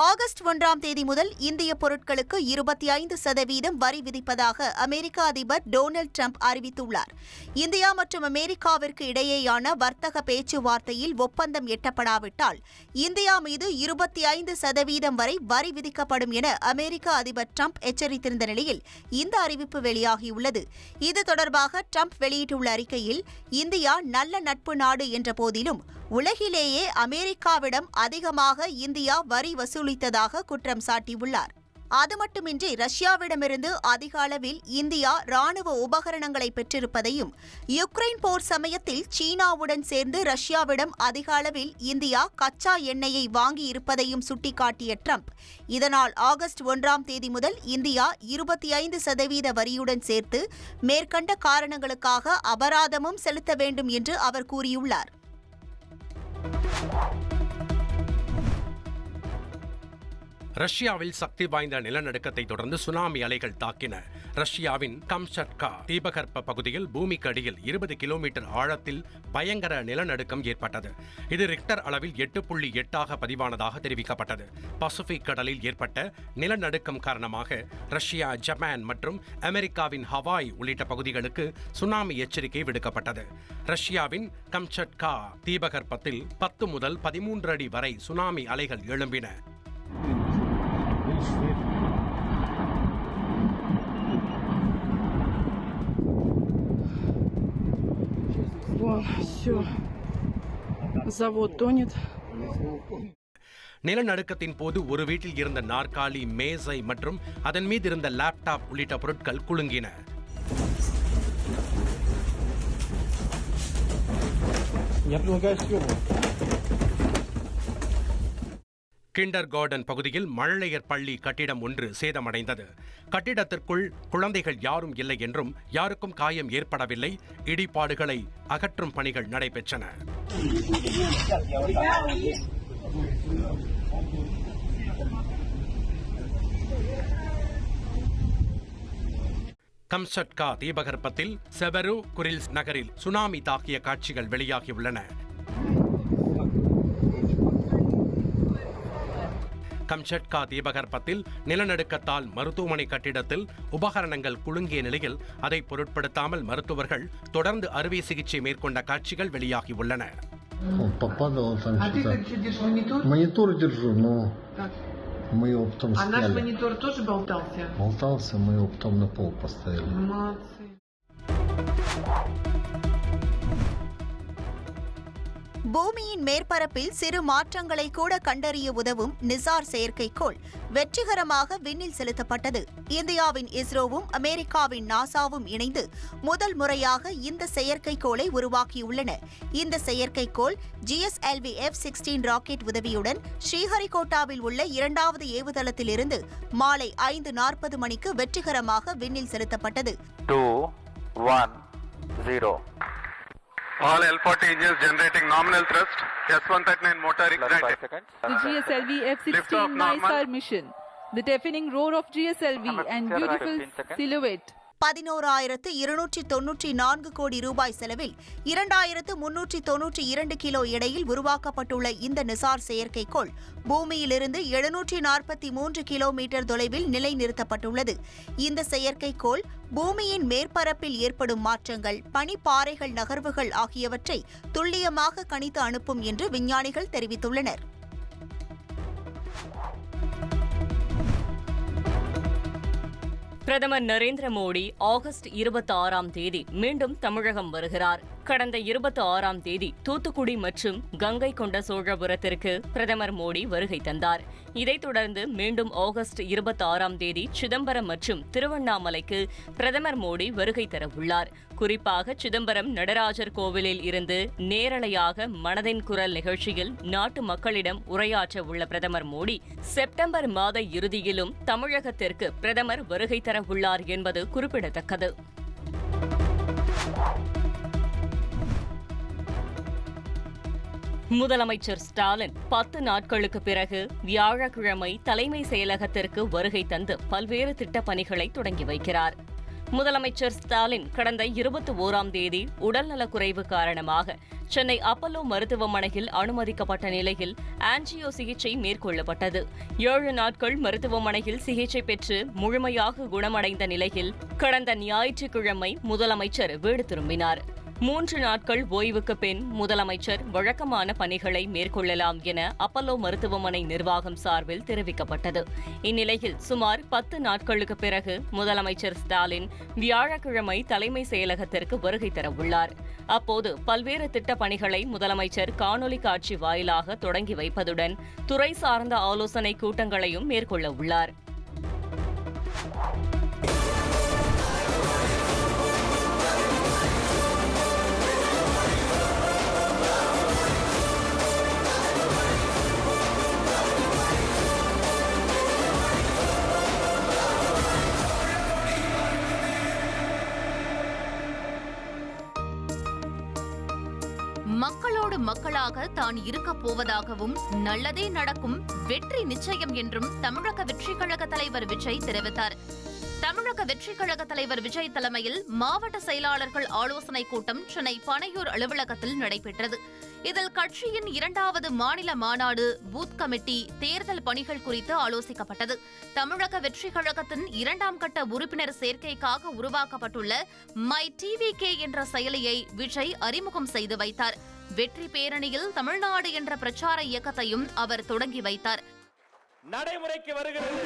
August 1ஆம் தேதி முதல் இந்திய பொருட்களுக்கு 25% வரி விதிப்பதாக அமெரிக்க அதிபர் டொனால்டு டிரம்ப் அறிவித்துள்ளார். இந்தியா மற்றும் அமெரிக்காவிற்கு இடையேயான வர்த்தக பேச்சுவார்த்தையில் ஒப்பந்தம் எட்டப்படாவிட்டால் இந்தியா மீது 25% வரை வரி விதிக்கப்படும் என அமெரிக்க அதிபர் டிரம்ப் எச்சரித்திருந்த நிலையில் இந்த அறிவிப்பு வெளியாகியுள்ளது. இது தொடர்பாக டிரம்ப் வெளியிட்டுள்ள அறிக்கையில், இந்தியா நல்ல நட்பு நாடு என்ற போதிலும் உலகிலேயே அமெரிக்காவிடம் அதிகமாக இந்தியா வரி வசூலித்ததாக குற்றம் சாட்டியுள்ளார். அது மட்டுமின்றி ரஷ்யாவிடமிருந்து அதிக அளவில் இந்தியா ராணுவ உபகரணங்களை பெற்றிருப்பதையும், யுக்ரைன் போர் சமயத்தில் சீனாவுடன் சேர்ந்து ரஷ்யாவிடம் அதிக அளவில் இந்தியா கச்சா எண்ணெயை வாங்கியிருப்பதையும் சுட்டிக்காட்டிய டிரம்ப், இதனால் ஆகஸ்ட் 1ஆம் தேதி முதல் இந்தியா 25% வரியுடன் சேர்த்து மேற்கண்ட காரணங்களுக்காக அபராதமும் செலுத்த வேண்டும் என்று அவர் கூறியுள்ளார். ரஷ்யாவில் சக்தி வாய்ந்த நிலநடுக்கத்தை தொடர்ந்து சுனாமி அலைகள் தாக்கின. ரஷ்யாவின் கம்சட்கா தீபகற்ப பகுதியில் பூமிக்கு அடியில் 20 கிலோமீட்டர் ஆழத்தில் பயங்கர நிலநடுக்கம் ஏற்பட்டது. இது ரிக்டர் அளவில் 8.8 பதிவானதாக தெரிவிக்கப்பட்டது. பசிபிக் கடலில் ஏற்பட்ட நிலநடுக்கம் காரணமாக ரஷ்யா, ஜப்பான் மற்றும் அமெரிக்காவின் ஹவாய் உள்ளிட்ட பகுதிகளுக்கு சுனாமி எச்சரிக்கை விடுக்கப்பட்டது. ரஷ்யாவின் கம்சட்கா தீபகற்பத்தில் 10 முதல் 13 அடி வரை சுனாமி அலைகள் எழும்பின. நிலநடுக்கத்தின் போது ஒரு வீட்டில் இருந்த நாற்காலி, மேசை மற்றும் அதன் மீது இருந்த லேப்டாப் உள்ளிட்ட பொருட்கள் குலுங்கின. கிண்டர் கார்டன் பகுதியில் மழலையர் பள்ளி கட்டிடம் ஒன்று சேதமடைந்தது. கட்டிடத்திற்குள் குழந்தைகள் யாரும் இல்லை என்றும் யாருக்கும் காயம் ஏற்படவில்லை. இடிபாடுகளை அகற்றும் பணிகள் நடைபெற்றன. கம்சட்கா தீபகற்பத்தில் செவரு குரில்ஸ் நகரில் சுனாமி தாக்கிய காட்சிகள் வெளியாகியுள்ளன. கம்சட்கா தீபகற்பத்தில் நிலநடுக்கத்தால் மருத்துவமனை கட்டிடத்தில் உபகரணங்கள் குலுங்கிய நிலையில் அதை பொருட்படுத்தாமல் மருத்துவர்கள் தொடர்ந்து அறுவை சிகிச்சை மேற்கொண்ட காட்சிகள் வெளியாகியுள்ளன. பூமியின் மேற்பரப்பில் சிறு மாற்றங்களை கூட கண்டறிய உதவும் நிசார் செயற்கைக்கோள் வெற்றிகரமாக விண்ணில் செலுத்தப்பட்டது. இந்தியாவின் இஸ்ரோவும் அமெரிக்காவின் நாசாவும் இணைந்து முதல் முறையாக இந்த செயற்கைக்கோளை உருவாக்கியுள்ளன. இந்த செயற்கைக்கோள் GSLV F-16 ராக்கெட் உதவியுடன் ஸ்ரீஹரிகோட்டாவில் உள்ள 2வது ஏவுதளத்திலிருந்து மாலை 5:40 மணிக்கு வெற்றிகரமாக விண்ணில் செலுத்தப்பட்டது. 2, 1, 0. All L40 engines generating nominal thrust. S-139 motor ignited. The GSLV F-16 NISAR mission. The deafening roar of GSLV and beautiful silhouette. 11,294 கோடி ரூபாய் செலவில் 2,392 கிலோ எடையில் உருவாக்கப்பட்டுள்ள இந்த நிசார் செயற்கைக்கோள் பூமியிலிருந்து 743 கிலோமீட்டர் தொலைவில் நிலைநிறுத்தப்பட்டுள்ளது. இந்த செயற்கைக்கோள் பூமியின் மேற்பரப்பில் ஏற்படும் மாற்றங்கள், பனிப்பாறைகள் நகர்வுகள் ஆகியவற்றை துல்லியமாக கணித்து அனுப்பும் என்று விஞ்ஞானிகள் தெரிவித்துள்ளனர். பிரதமர் நரேந்திர மோடி ஆகஸ்ட் 26ஆம் தேதி மீண்டும் தமிழகம் வருகிறார். கடந்த 26ஆம் தேதி தூத்துக்குடி மற்றும் கங்கை கொண்ட சோழபுரத்திற்கு பிரதமர் மோடி வருகை தந்தார். இதைத் தொடர்ந்து மீண்டும் ஆகஸ்ட் 26ஆம் தேதி சிதம்பரம் மற்றும் திருவண்ணாமலைக்கு பிரதமர் மோடி வருகை தரவுள்ளார். குறிப்பாக சிதம்பரம் நடராஜர் கோவிலில் இருந்து நேரலையாக மனதின் குரல் நிகழ்ச்சியில் நாட்டு மக்களிடம் உரையாற்ற உள்ள பிரதமர் மோடி செப்டம்பர் மாத இறுதியிலும் தமிழகத்திற்கு பிரதமர் வருகை தரவுள்ளார் என்பது குறிப்பிடத்தக்கது. முதலமைச்சர் ஸ்டாலின் 10 நாட்களுக்கு பிறகு வியாழக்கிழமை தலைமை செயலகத்திற்கு வருகை தந்து பல்வேறு திட்டப் பணிகளை தொடங்கி வைக்கிறார். முதலமைச்சர் ஸ்டாலின் கடந்த 21ஆம் தேதி உடல்நலக்குறைவு காரணமாக சென்னை அப்பல்லோ மருத்துவமனையில் அனுமதிக்கப்பட்ட நிலையில் ஆஞ்சியோ சிகிச்சை மேற்கொள்ளப்பட்டது. 7 நாட்கள் மருத்துவமனையில் சிகிச்சை பெற்று முழுமையாக குணமடைந்த நிலையில் கடந்த ஞாயிற்றுக்கிழமை முதலமைச்சர் வீடு திரும்பினார். 3 நாட்கள் ஓய்வுக்கு பின் முதலமைச்சர் வழக்கமான பணிகளை மேற்கொள்ளலாம் என அப்பல்லோ மருத்துவமனை நிர்வாகம் சார்பில் தெரிவிக்கப்பட்டது. இந்நிலையில் சுமார் 10 நாட்களுக்கு பிறகு முதலமைச்சர் ஸ்டாலின் வியாழக்கிழமை தலைமை செயலகத்திற்கு வருகை தரவுள்ளார். அப்போது பல்வேறு திட்டப் பணிகளை முதலமைச்சர் காணொலி காட்சி வாயிலாக தொடங்கி வைப்பதுடன் துறை சார்ந்த ஆலோசனை கூட்டங்களையும் மேற்கொள்ள உள்ளார். மக்களோடு மக்களாக தான் இருக்கப் போவதாகவும் நல்லதே நடக்கும், வெற்றி நிச்சயம் என்றும் தமிழக வெற்றி கழக தலைவர் விஜய் தெரிவித்தார். தமிழக வெற்றி கழக தலைவர் விஜய் தலைமையில் மாவட்ட செயலாளர்கள் ஆலோசனைக் கூட்டம் சென்னை பனையூர் அலுவலகத்தில் நடைபெற்றது. இதில் கட்சியின் 2வது மாநில மாநாடு, பூத் கமிட்டி, தேர்தல் பணிகள் குறித்து ஆலோசிக்கப்பட்டது. தமிழக வெற்றி கழகத்தின் 2ஆம் கட்ட உறுப்பினர் சேர்க்கைக்காக உருவாக்கப்பட்டுள்ள மை டிவிகே என்ற செயலியை விஜய் அறிமுகம் செய்து வைத்தார். வெற்றி பேரணியில் தமிழ்நாடு என்ற பிரச்சார இயக்கத்தையும் அவர் தொடங்கி வைத்தார். நடைமுறைக்கு வருகிறது.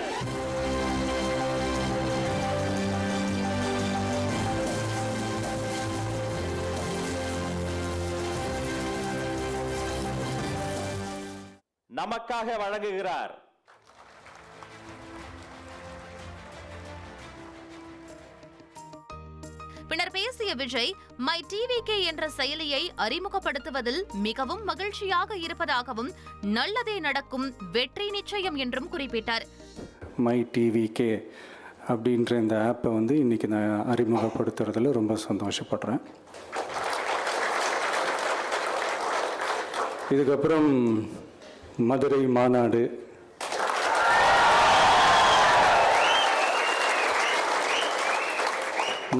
நமக்காக வழங்குகிறார். பின்னர் பேசிய விஜய், மை டிவிகே என்ற செயலியை அறிமுகப்படுத்துவதில் மிகவும் மகிழ்ச்சியாக இருப்பதாகவும் நல்லதே நடக்கும், வெற்றி நிச்சயம் என்றும் குறிப்பிட்டார். மை டிவிகே அப்படின்ற இந்த ஆப்பை இன்னைக்கு நான் அறிமுகப்படுத்துறதுல ரொம்ப சந்தோஷப்படுறேன். இதுக்கப்புறம் மதுரை மாநாடு,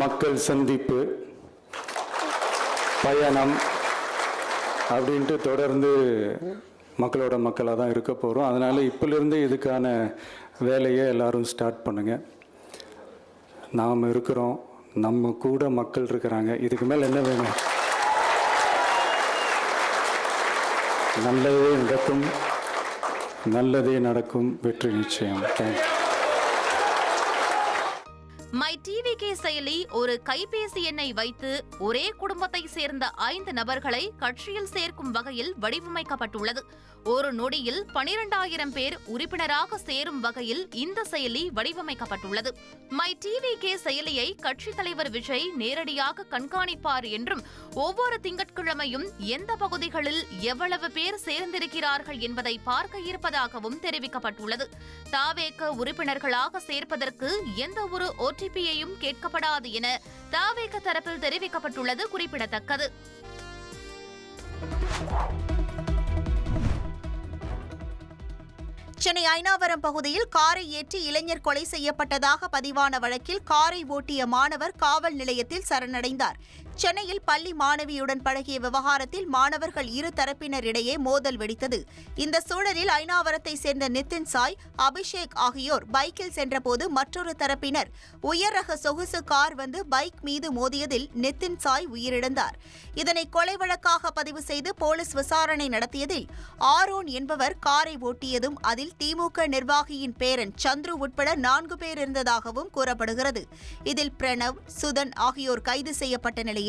மக்கள் சந்திப்பு, பயணம் அப்படின்ட்டு தொடர்ந்து மக்களோட மக்களாக தான் இருக்க போகிறோம். அதனால் இப்போலேருந்து இதுக்கான வேலையை எல்லாரும் ஸ்டார்ட் பண்ணுங்கள். நாம் இருக்கிறோம், நம்ம கூட மக்கள் இருக்கிறாங்க. இதுக்கு மேலே என்ன வேணும்? நல்லதே நடக்கும், நல்லதே நடக்கும், வெற்றி நிச்சயம். தேங்க்யூ. மை டிவிகே செயலி ஒரு கைபேசி எண்ணை வைத்து ஒரே குடும்பத்தை சேர்ந்த 5 நபர்களை கட்சியில் சேர்க்கும் வகையில் வடிவமைக்கப்பட்டுள்ளது. ஒரு நொடியில் 12,000 பேர் உறுப்பினராக சேரும் வகையில் இந்த செயலி வடிவமைக்கப்பட்டுள்ளது. மை டிவிகே செயலியை கட்சித் தலைவர் விஜய் நேரடியாக கண்காணிப்பார் என்றும், ஒவ்வொரு திங்கட்கிழமையும் எந்த பகுதிகளில் எவ்வளவு பேர் சேர்ந்திருக்கிறார்கள் என்பதை பார்க்க இருப்பதாகவும் தெரிவிக்கப்பட்டுள்ளது. தாவேக உறுப்பினர்களாக சேர்ப்பதற்கு எந்த ஒரு ஓடிபியையும் கேட்கப்படாது என தாவேக தரப்பில் தெரிவிக்கப்பட்டுள்ளது குறிப்பிடத்தக்கது. சென்னை ஐனாவரம் பகுதியில் காரை ஏற்றி இளைஞர் கொலை செய்யப்பட்டதாக பதிவான வழக்கில் காரை ஓட்டிய மாணவர் காவல் நிலையத்தில் சரணடைந்தார். சென்னையில் பள்ளி மாணவியுடன் பழகிய விவகாரத்தில் மாணவர்கள் இரு தரப்பினரிடையே மோதல் வெடித்தது. இந்த சூழலில் ஐனாவரத்தை சேர்ந்த நிதின் சாய், அபிஷேக் ஆகியோர் பைக்கில் சென்றபோது மற்றொரு தரப்பினர் உயர் ரக சொகுசு கார் வந்து பைக் மீது மோதியதில் நிதின் சாய் உயிரிழந்தார். இதனை கொலை வழக்காக பதிவு செய்து போலீஸ் விசாரணை நடத்தியதில் ஆரோன் என்பவர் காரை ஓட்டியதும் அதில் திமுக நிர்வாகியின் பேரன் சந்துரு உட்பட 4 பேர் இருந்ததாகவும் கூறப்படுகிறது. இதில் பிரணவ், சுதன் ஆகியோர் கைது செய்யப்பட்ட நிலையில்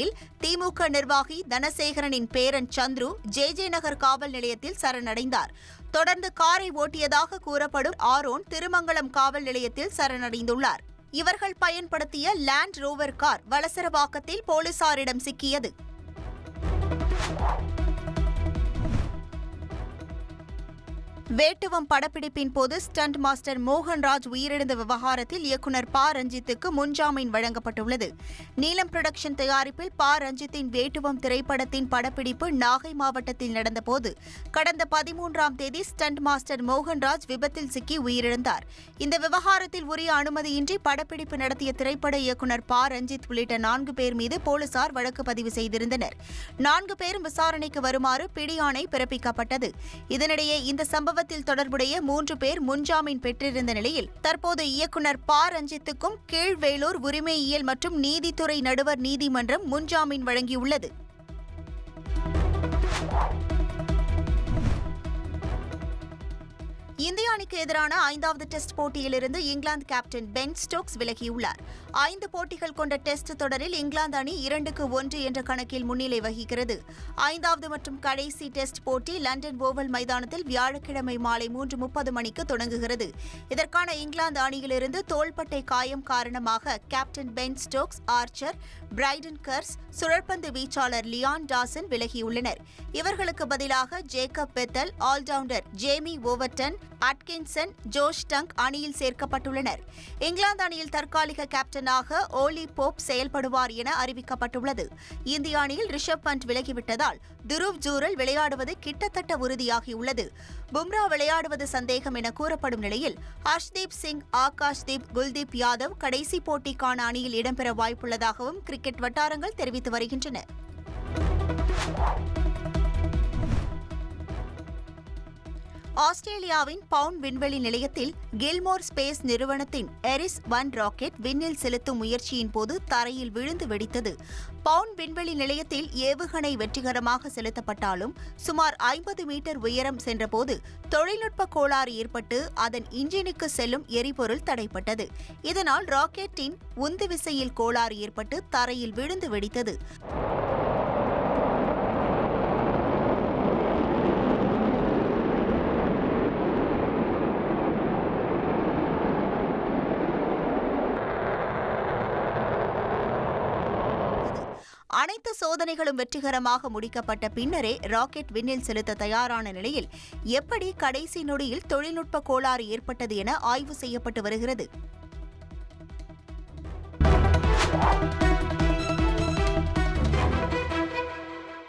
திமுக நிர்வாகி தனசேகரனின் பேரன் சந்துரு ஜே நகர் காவல் நிலையத்தில் சரணடைந்தார். தொடர்ந்து காரை ஓட்டியதாக கூறப்படும் ஆரோன் திருமங்கலம் காவல் நிலையத்தில் சரணடைந்துள்ளார். இவர்கள் பயன்படுத்திய லேண்ட் ரோவர் கார் வளசரவாக்கத்தில் போலீசாரிடம் சிக்கியது. வேட்டுவம் படப்பிடிப்பின் போது ஸ்டண்ட் மாஸ்டர் மோகன்ராஜ் உயிரிழந்த விவகாரத்தில் இயக்குநர் ப. ரஞ்சித்துக்கு முன்ஜாமீன் வழங்கப்பட்டுள்ளது. நீலம் புரொடக்ஷன் தயாரிப்பில் ப. ரஞ்சித்தின் வேட்டுவம் திரைப்படத்தின் படப்பிடிப்பு நாகை மாவட்டத்தில் நடந்தபோது கடந்த 13ஆம் தேதி ஸ்டண்ட் மாஸ்டர் மோகன்ராஜ் விபத்தில் சிக்கி உயிரிழந்தார். இந்த விவகாரத்தில் உரிய அனுமதியின்றி படப்பிடிப்பு நடத்திய திரைப்பட இயக்குநர் ப. ரஞ்சித் உள்ளிட்ட 4 பேர் மீது போலீசார் வழக்கு பதிவு செய்திருந்தனர். 4 பேரும் விசாரணைக்கு வருமாறு பிடியாணை பிறப்பிக்கப்பட்டது. இதனிடையே இந்த சம்பவத்தில் தொடர்புடைய 3 பேர் முன்ஜாமீன் பெற்றிருந்த நிலையில் தற்போது இயக்குநர் ப. ரஞ்சித்துக்கும் கீழ்வேலூர் உரிமையியல் மற்றும் நீதித்துறை நடுவர் நீதிமன்றம் முன்ஜாமீன் வழங்கியுள்ளது. இந்திய அணிக்கு எதிரான 5வது டெஸ்ட் போட்டியிலிருந்து இங்கிலாந்து கேப்டன் பென் ஸ்டோக்ஸ் விலகியுள்ளார். 5 போட்டிகள் கொண்ட டெஸ்ட் தொடரில் இங்கிலாந்து அணி 2-1 என்ற கணக்கில் முன்னிலை வகிக்கிறது. 5வது மற்றும் கடைசி டெஸ்ட் போட்டி லண்டன் ஓவல் மைதானத்தில் வியாழக்கிழமை மாலை 3:30 மணிக்கு தொடங்குகிறது. இதற்கான இங்கிலாந்து அணியிலிருந்து தோள்பட்டை காயம் காரணமாக captain Ben Stokes, Archer Brydon Carse, சுழற்பந்து வீச்சாளர் லியான் டாசன் விலகியுள்ளனர். இவர்களுக்கு பதிலாக Jacob Bethell, all rounder Jamie Overton, Atkinson, Josh Tongue அணியில் சேர்க்கப்பட்டுள்ளனர். இங்கிலாந்து அணியில் தற்காலிக கேப்டனாக ஓலி போப் செயல்படுவார் என அறிவிக்கப்பட்டுள்ளது. இந்திய அணியில் ரிஷப் பண்ட் விலகிவிட்டதால் துருவ் ஜூரல் விளையாடுவது கிட்டத்தட்ட உறுதியாகியுள்ளது. பும்ரா விளையாடுவது சந்தேகம் என கூறப்படும் நிலையில் ஹர்ஷ்தீப் சிங், ஆகாஷ்தீப், குல்தீப் யாதவ் கடைசி போட்டிக்கான அணியில் இடம்பெற வாய்ப்புள்ளதாகவும் கிரிக்கெட் வட்டாரங்கள் தெரிவித்து வருகின்றன. ஆஸ்திரேலியாவின் பவுண்ட் விண்வெளி நிலையத்தில் கில்மோர் ஸ்பேஸ் நிறுவனத்தின் எரிஸ் 1 ராக்கெட் விண்ணில் செலுத்தும் முயற்சியின் போது தரையில் விழுந்து வெடித்தது. பவுண்ட் விண்வெளி நிலையத்தில் ஏவுகணை வெற்றிகரமாக செலுத்தப்பட்டாலும் சுமார் 50 மீட்டர் உயரம் சென்றபோது தொழில்நுட்ப கோளாறு ஏற்பட்டு அதன் இன்ஜினுக்கு செல்லும் எரிபொருள் தடைப்பட்டது. இதனால் ராக்கெட்டின் உந்து விசையில் கோளாறு ஏற்பட்டு தரையில் விழுந்து வெடித்தது. அனைத்து சோதனைகளும் வெற்றிகரமாக முடிக்கப்பட்ட பின்னரே ராக்கெட் விண்ணில் செலுத்த தயாரான நிலையில் எப்படி கடைசி நொடியில் தொழில்நுட்ப கோளாறு ஏற்பட்டது என ஆய்வு செய்யப்பட்டு வருகிறது.